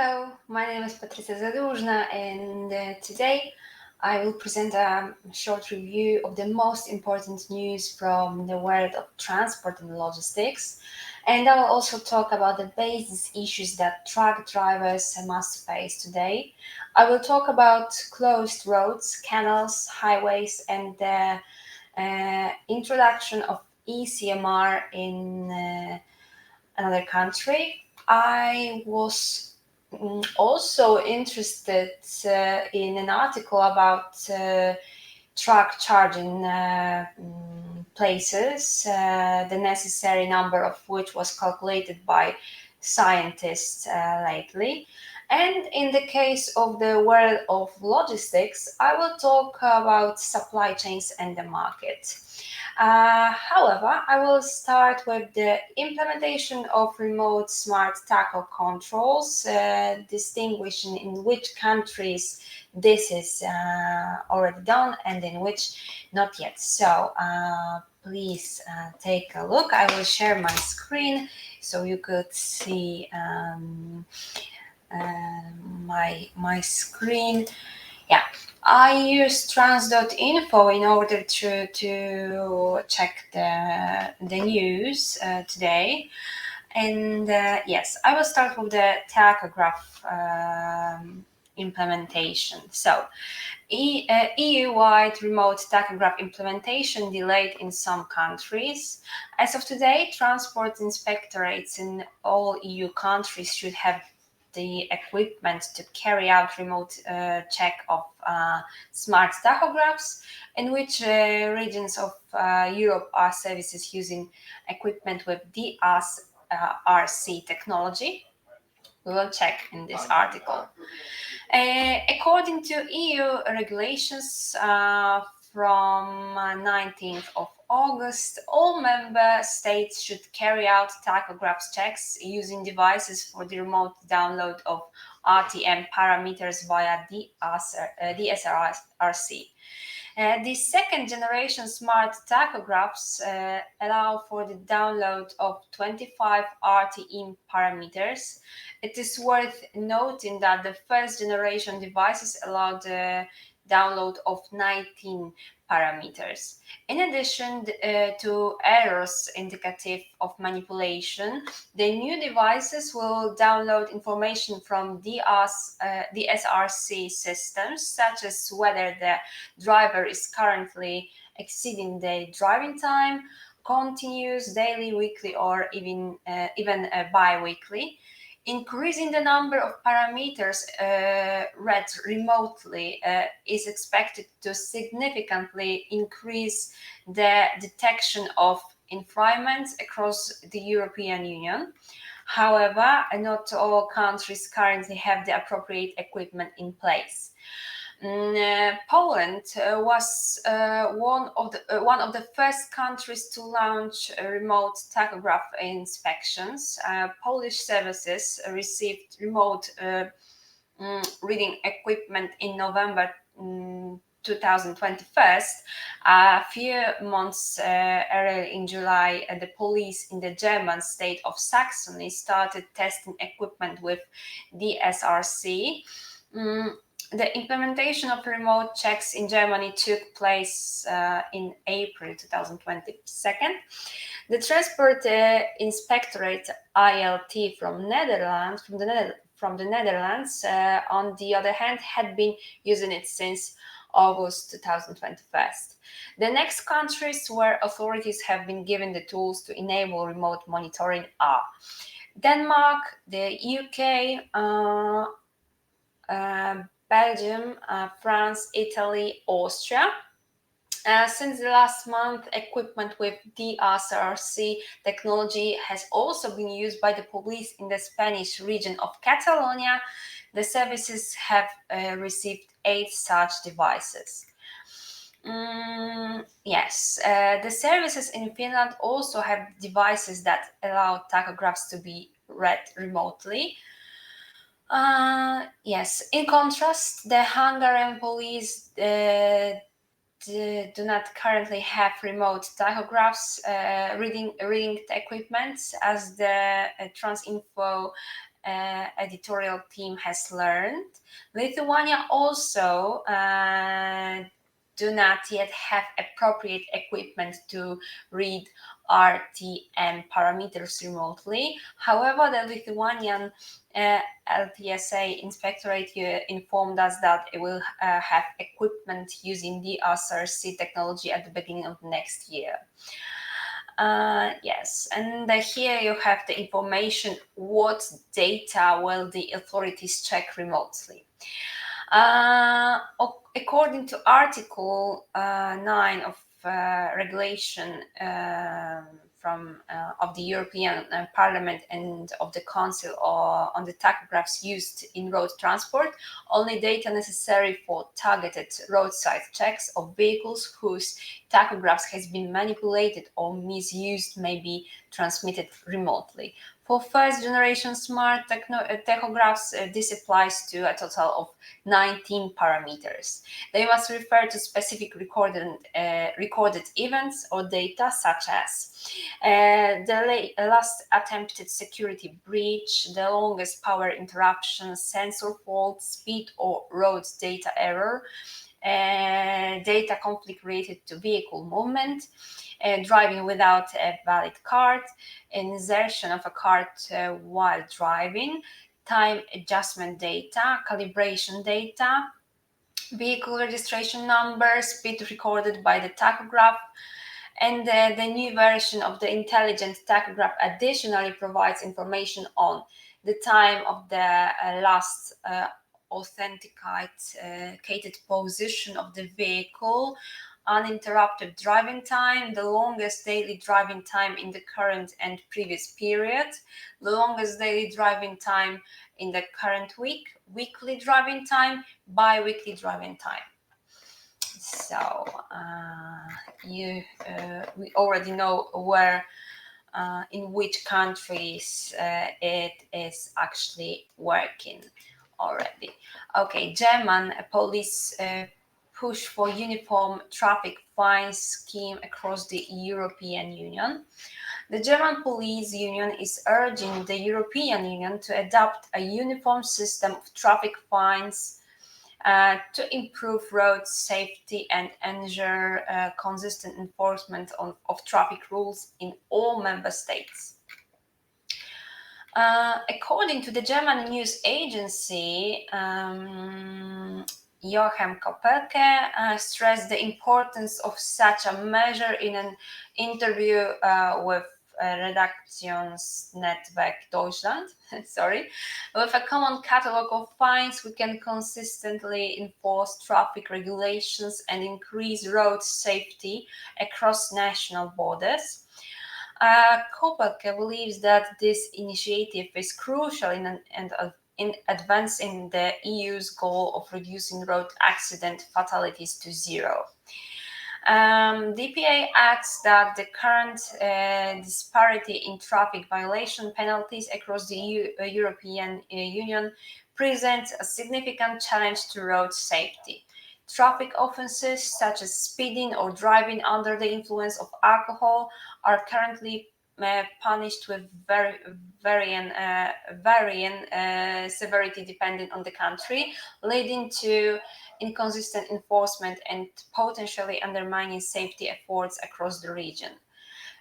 Hello, my name is Patricia Zadłużna, and today I will present a short review of the most important news from the world of transport and logistics. And I will also talk about the basic issues that truck drivers must face today. I will talk about closed roads, canals, highways, and the introduction of ECMR in another country. I was also interested in an article about truck charging places, the necessary number of which was calculated by scientists lately. And in the case of the world of logistics, I will talk about supply chains and the market. However, I will start with the implementation of remote smart tackle controls, distinguishing in which countries this is already done and in which not yet. So please take a look. I will share my screen so you could see my screen. Yeah, I use trans.info in order to check the news today. And yes, I will start with the tachograph implementation. So, EU-wide remote tachograph implementation delayed in some countries. As of today, transport inspectorates in all EU countries should have the equipment to carry out remote check of smart tachographs, in which regions of Europe are services using equipment with DSRC technology. We will check in this article. According to EU regulations from 19th of August, all member states should carry out tachograph checks using devices for the remote download of RTM parameters via DSRC. The second generation smart tachographs allow for the download of 25 RTM parameters. It is worth noting that the first generation devices allow the download of 19 parameters. In addition to errors indicative of manipulation, the new devices will download information from DSRC systems, such as whether the driver is currently exceeding the driving time, continuous, daily, weekly, or even bi-weekly. Increasing the number of parameters read remotely is expected to significantly increase the detection of infringements across the European Union. However, not all countries currently have the appropriate equipment in place. Poland was one of the first countries to launch remote tachograph inspections. Polish services received remote reading equipment in November 2021. A few months earlier in July, the police in the German state of Saxony started testing equipment with DSRC. The implementation of remote checks in Germany took place in April 2022. The Transport Inspectorate ILT from the Netherlands, on the other hand, had been using it since August 2021. The next countries where authorities have been given the tools to enable remote monitoring are Denmark, the UK, Belgium, France, Italy, Austria. Since the last month, equipment with DSRC technology has also been used by the police in the Spanish region of Catalonia. The services have received 8 such devices. Yes, the services in Finland also have devices that allow tachographs to be read remotely. Yes, in contrast, the Hungarian police do not currently have remote tachographs reading the equipment, as the Transinfo editorial team has learned, Lithuania also do not yet have appropriate equipment to read RTM parameters remotely. However, the Lithuanian LTSA inspectorate informed us that it will have equipment using the SRC technology at the beginning of next year. Yes, and here you have the information what data will the authorities check remotely. According to Article 9 of regulation of the European Parliament and of the Council on the tachographs used in road transport, only data necessary for targeted roadside checks of vehicles whose tachographs has been manipulated or misused may be transmitted remotely. For first generation smart tachographs, this applies to a total of 19 parameters. They must refer to specific recorded events or data, such as the last attempted security breach, the longest power interruption, sensor fault, speed or road data error, data conflict related to vehicle movement, driving without a valid card, insertion of a card while driving, time adjustment data, calibration data, vehicle registration number, speed recorded by the tachograph, and the new version of the intelligent tachograph additionally provides information on the time of the last authenticated position of the vehicle, uninterrupted driving time, the longest daily driving time in the current and previous period, the longest daily driving time in the current week, weekly driving time, bi-weekly driving time. So we already know where, in which countries it is actually working already. Okay, German police push for uniform traffic fine scheme across the European Union. The German Police Union is urging the European Union to adopt a uniform system of traffic fines to improve road safety and ensure consistent enforcement of traffic rules in all member states. According to the German news agency, Joachim Koppelke stressed the importance of such a measure in an interview with Redaktionsnetzwerk Deutschland. With a common catalog of fines, we can consistently enforce traffic regulations and increase road safety across national borders. Koppelke believes that this initiative is crucial in advancing the EU's goal of reducing road accident fatalities to zero. DPA adds that the current disparity in traffic violation penalties across the European Union presents a significant challenge to road safety. Traffic offences such as speeding or driving under the influence of alcohol are currently punished with varying severity depending on the country, leading to inconsistent enforcement and potentially undermining safety efforts across the region.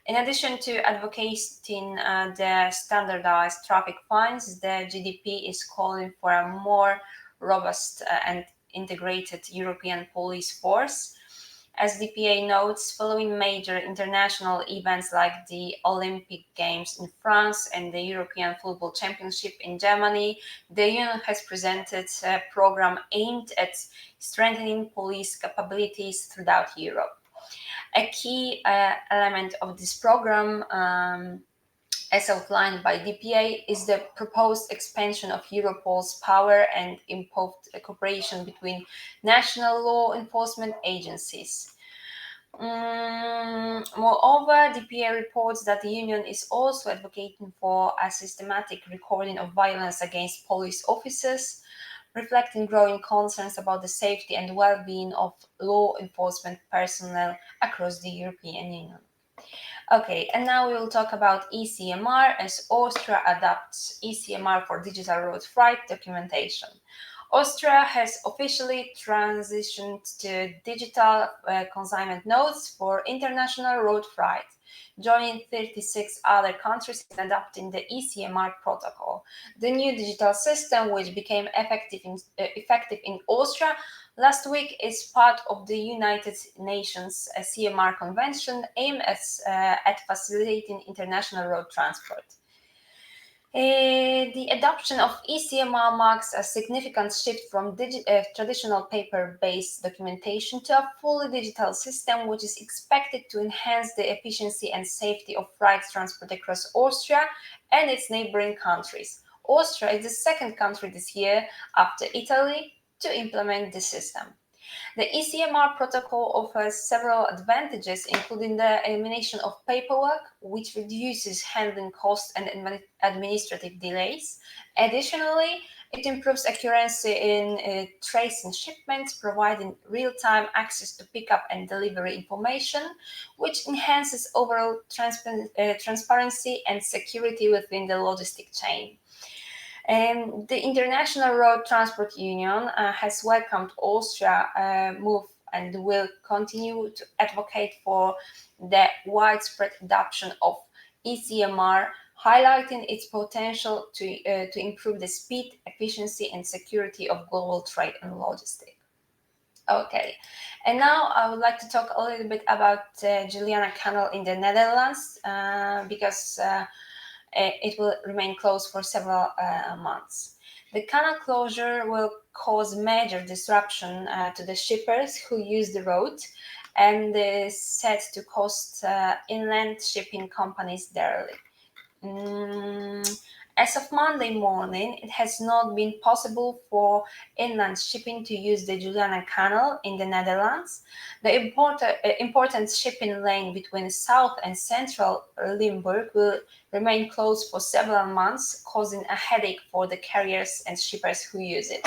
In addition to advocating the standardized traffic fines, the GDP is calling for a more robust and integrated European police force. As DPA notes, following major international events like the Olympic Games in France and the European Football Championship in Germany, the Union has presented a program aimed at strengthening police capabilities throughout Europe. A key element of this program, as outlined by DPA, is the proposed expansion of Europol's power and improved cooperation between national law enforcement agencies. Moreover, DPA reports that the Union is also advocating for a systematic recording of violence against police officers, reflecting growing concerns about the safety and well-being of law enforcement personnel across the European Union. Okay, and now we will talk about ECMR as Austria adopts ECMR for digital road freight documentation. Austria has officially transitioned to digital consignment notes for international road freight, joining 36 other countries in adopting the ECMR protocol. The new digital system, which became effective in Austria last week, is part of the United Nations CMR Convention aimed at facilitating international road transport. The adoption of ECMR marks a significant shift from traditional paper-based documentation to a fully digital system, which is expected to enhance the efficiency and safety of freight transport across Austria and its neighboring countries. Austria is the second country this year, after Italy, to implement the system. The ECMR protocol offers several advantages, including the elimination of paperwork, which reduces handling costs and administrative delays. Additionally, it improves accuracy in tracing shipments, providing real-time access to pickup and delivery information, which enhances overall transparency and security within the logistic chain. The International Road Transport Union has welcomed Austria's move and will continue to advocate for the widespread adoption of ECMR, highlighting its potential to improve the speed, efficiency, and security of global trade and logistics. Okay, and now I would like to talk a little bit about Juliana Canal in the Netherlands because it will remain closed for several months. The canal closure will cause major disruption to the shippers who use the road and is set to cost inland shipping companies dearly. As of Monday morning, it has not been possible for inland shipping to use the Juliana Canal in the Netherlands. The important shipping lane between South and Central Limburg will remain closed for several months, causing a headache for the carriers and shippers who use it.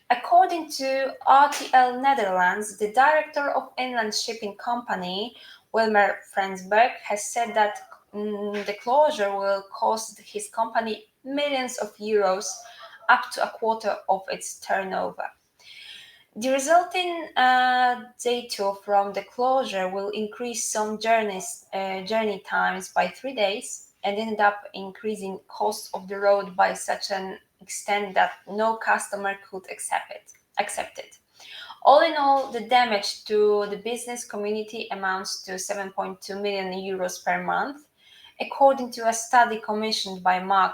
According to RTL Netherlands, the director of inland shipping company, Wilmer Frensberg, has said that the closure will cost his company millions of euros, up to a quarter of its turnover. The resulting data from the closure will increase some journey times by 3 days and end up increasing cost of the road by such an extent that no customer could accept it. All in all, the damage to the business community amounts to 7.2 million euros per month, according to a study commissioned by Mark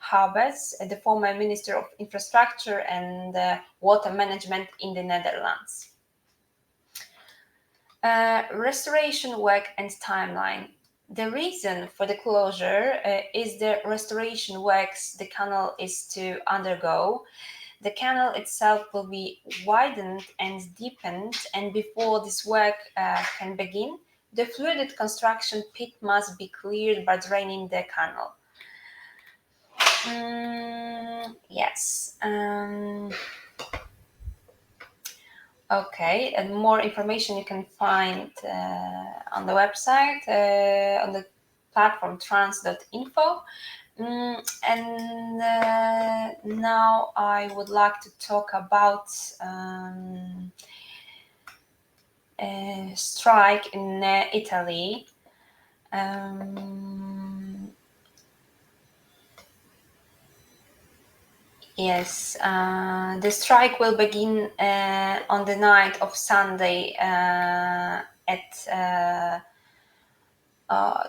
Habers, the former Minister of Infrastructure and Water Management in the Netherlands. Restoration work and timeline. The reason for the closure is the restoration works the canal is to undergo. The canal itself will be widened and deepened, and before this work can begin, the flooded construction pit must be cleared by draining the canal. Yes. Okay, and more information you can find on the website, on the platform trans.info. And now I would like to talk about a strike in Italy. Yes, the strike will begin on the night of Sunday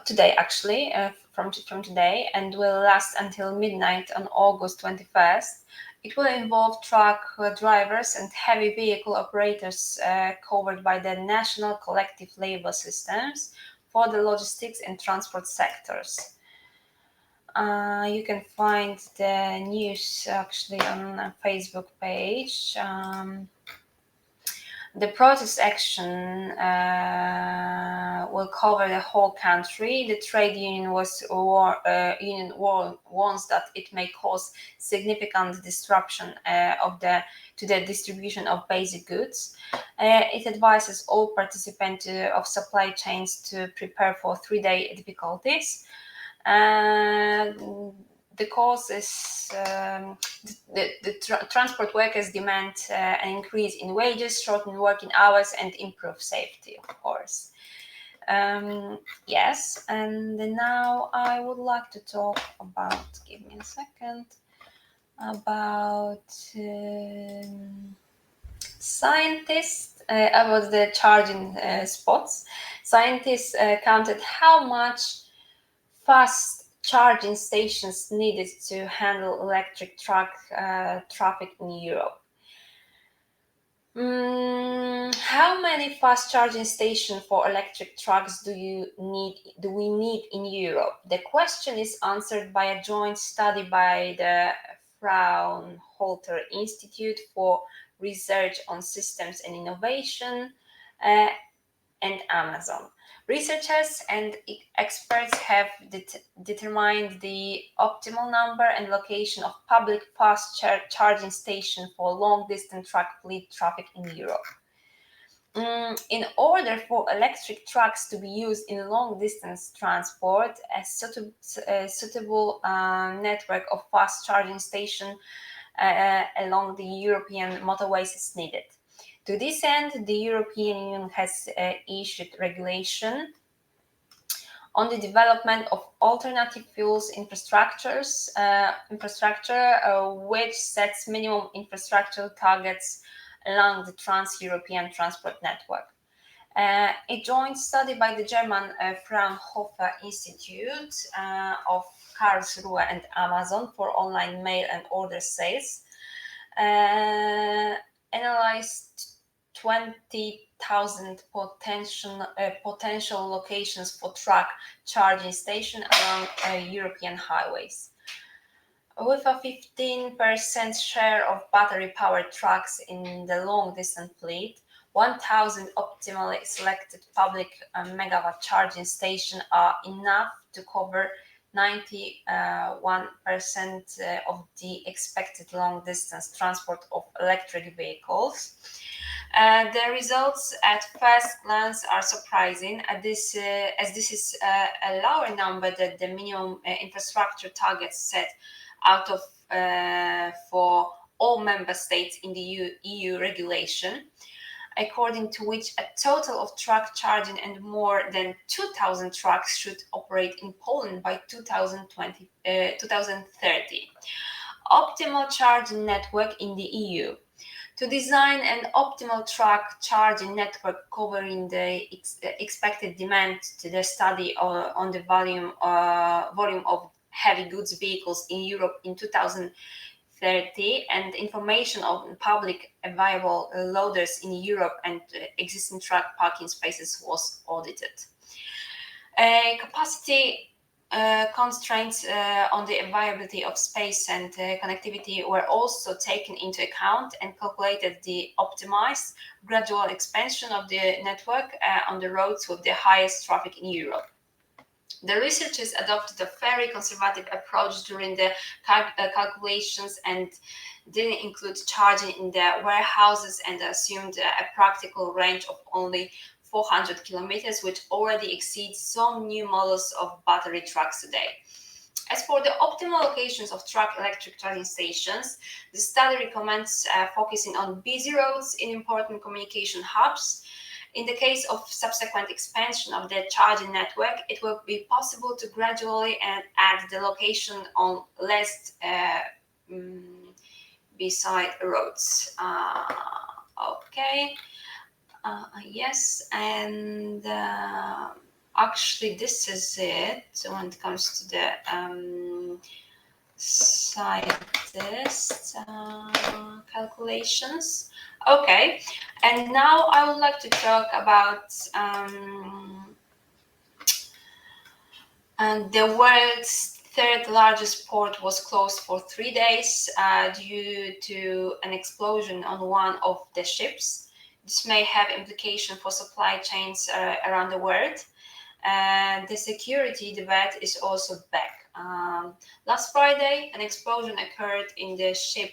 today, actually, from today, and will last until midnight on August 21st. It will involve truck drivers and heavy vehicle operators covered by the National Collective Labor Systems for the logistics and transport sectors. You can find the news actually on a Facebook page. The protest action will cover the whole country. The trade union warns that it may cause significant disruption to the distribution of basic goods. It advises all participants of supply chains to prepare for 3-day difficulties. The cause is the transport workers demand an increase in wages, shorten working hours, and improve safety, of course. Yes, and now I would like to talk about, give me a second, about scientists, about the charging spots. Scientists counted how much fast charging stations needed to handle electric truck traffic in Europe. How many fast charging stations for electric trucks do we need in Europe? The question is answered by a joint study by the Fraunhofer Institute for Research on Systems and Innovation and Amazon. Researchers and experts have determined the optimal number and location of public fast charging stations for long-distance truck fleet traffic in Europe. In order for electric trucks to be used in long-distance transport, a suitable network of fast charging stations along the European motorways is needed. To this end, the European Union has issued regulation on the development of alternative fuels infrastructure, which sets minimum infrastructure targets along the trans-European transport network. A joint study by the German Fraunhofer Institute of Karlsruhe and Amazon for online mail and order sales analyzed 20,000 potential locations for truck charging stations along European highways. With a 15% share of battery-powered trucks in the long-distance fleet, 1,000 optimally selected public megawatt charging stations are enough to cover 91% of the expected long-distance transport of electric vehicles. The results at first glance are surprising, as this is a lower number than the minimum infrastructure targets set out of for all member states in the EU regulation, according to which a total of truck charging and more than 2,000 trucks should operate in Poland by 2030. Optimal charging network in the EU. To design an optimal truck charging network covering the expected demand to the study on the volume of heavy goods vehicles in Europe in 2030 and information on public available loaders in Europe and existing truck parking spaces was audited. Capacity constraints on the availability of space and connectivity were also taken into account and calculated the optimized gradual expansion of the network on the roads with the highest traffic in Europe. The researchers adopted a very conservative approach during the calculations and didn't include charging in the warehouses and assumed a practical range of only 400 kilometers, which already exceeds some new models of battery trucks today. As for the optimal locations of truck electric charging stations, the study recommends focusing on busy roads in important communication hubs. In the case of subsequent expansion of the charging network, it will be possible to gradually add the location on less beside roads. Okay. Yes, and actually this is it when it comes to the scientist calculations. Okay, and now I would like to talk about the world's third largest port was closed for 3 days due to an explosion on one of the ships. this may have implications for supply chains around the world. The security debate is also back. Last Friday, an explosion occurred in the ship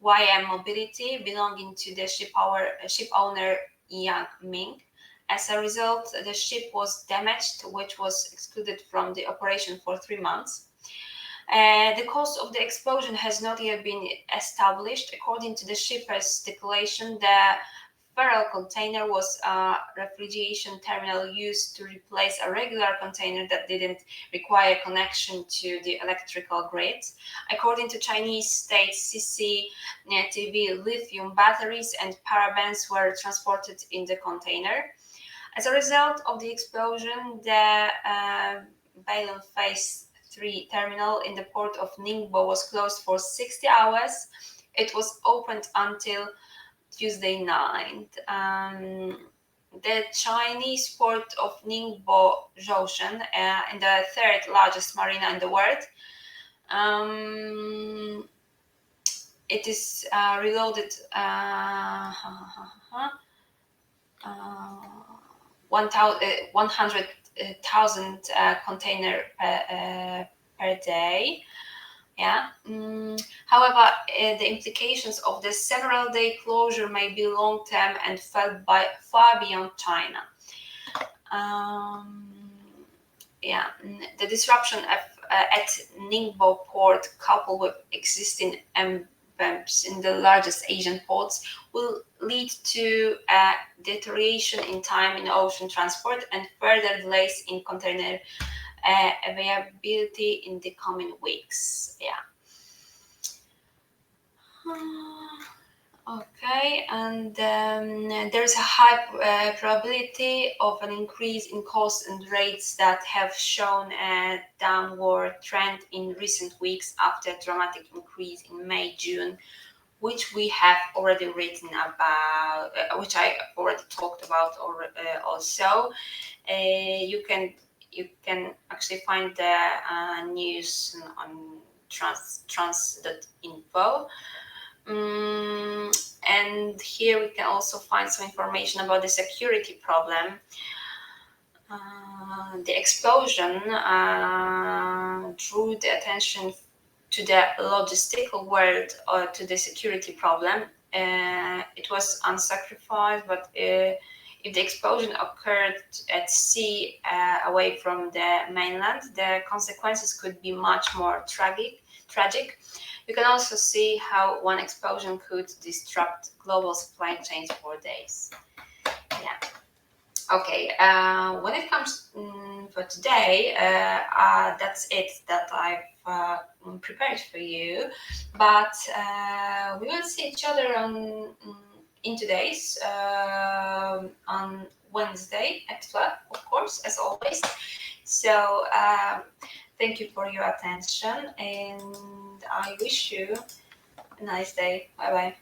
YM Mobility belonging to the ship owner Yang Ming. As a result, the ship was damaged, which was excluded from the operation for 3 months. The cause of the explosion has not yet been established. According to the shipper's declaration, the ferrule container was a refrigeration terminal used to replace a regular container that didn't require connection to the electrical grid. According to Chinese state CCTV, lithium batteries and parabens were transported in the container. As a result of the explosion, the Bailon Phase 3 terminal in the port of Ningbo was closed for 60 hours. It was opened until Tuesday night. The Chinese port of Ningbo Zhoushan, in the third largest marina in the world, it is reloaded 100,000 container per day. Yeah. However, the implications of the several-day closure may be long-term and felt far beyond China. The disruption at Ningbo port, coupled with existing bumps in the largest Asian ports, will lead to a deterioration in time in ocean transport and further delays in container availability in the coming weeks. Okay, and there's a high probability of an increase in costs and rates that have shown a downward trend in recent weeks after a dramatic increase in May, June, which we have already written about, which I already talked about also. You can actually find the news on trans.info. And here we can also find some information about the security problem. The explosion drew the attention to the logistical world or to the security problem. It was unsacrificed, but if the explosion occurred at sea away from the mainland, the consequences could be much more tragic. You can also see how one explosion could disrupt global supply chains for days. Yeah. Okay. When it comes for today, that's it that I've prepared for you. But we will see each other in today's on Wednesday at 12, of course, as always. So thank you for your attention, and I wish you a nice day. Bye bye.